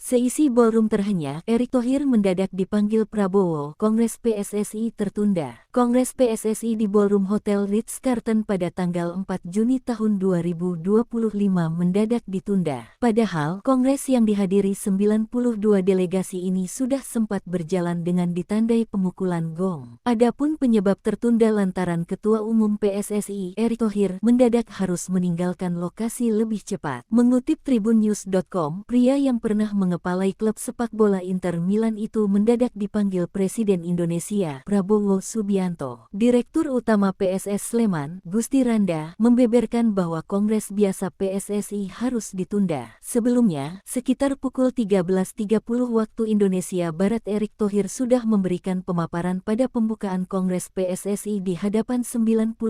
Seisi ballroom terhenyak, Erick Thohir mendadak dipanggil Prabowo, Kongres PSSI tertunda. Kongres PSSI di Ballroom Hotel Ritz-Carlton pada tanggal 4 Juni tahun 2025 mendadak ditunda. Padahal, kongres yang dihadiri 92 delegasi ini sudah sempat berjalan dengan ditandai pemukulan gong. Adapun penyebab tertunda lantaran Ketua Umum PSSI, Erick Thohir, mendadak harus meninggalkan lokasi lebih cepat. Mengutip tribunnews.com, pria yang pernah mengepalai klub sepak bola Inter Milan itu mendadak dipanggil Presiden Indonesia, Prabowo Subianto. Direktur Utama PSS Sleman, Gusti Randa, membeberkan bahwa Kongres Biasa PSSI harus ditunda. Sebelumnya, sekitar pukul 13.30 waktu Indonesia Barat, Erick Thohir sudah memberikan pemaparan pada pembukaan Kongres PSSI di hadapan 92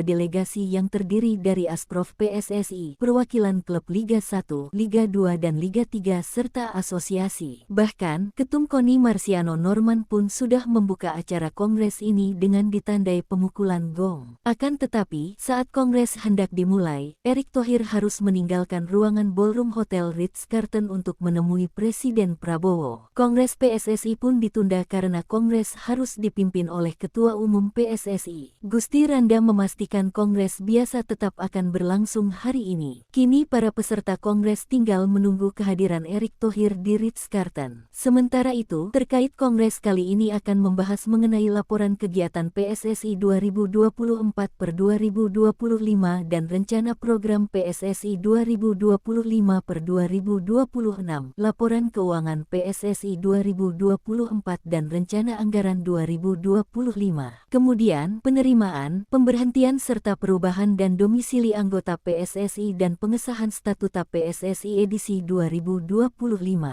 delegasi yang terdiri dari Asprof PSSI, perwakilan klub Liga 1, Liga 2 dan Liga 3 serta asosiasi. Bahkan, Ketum KONI Marciano Norman pun sudah membuka acara kongres ini dengan ditandai pemukulan gong. Akan tetapi, saat kongres hendak dimulai, Erick Thohir harus meninggalkan ruangan ballroom Hotel Ritz-Carlton untuk menemui Presiden Prabowo. Kongres PSSI pun ditunda karena kongres harus dipimpin oleh Ketua Umum PSSI. Gusti Randa memastikan kongres biasa tetap akan berlangsung hari ini. Kini para peserta kongres tinggal menunggu kehadiran Erick Thohir di Ritz-Carlton. Sementara itu, terkait kongres kali ini akan membahas mengenai laporan kegiatan PSSI 2024/2025 dan rencana program PSSI 2025/2026, laporan keuangan PSSI 2024 dan rencana anggaran 2025. Kemudian, penerimaan, pemberhentian serta perubahan dan domisili anggota PSSI dan pengesahan statuta PSSI edisi 2025.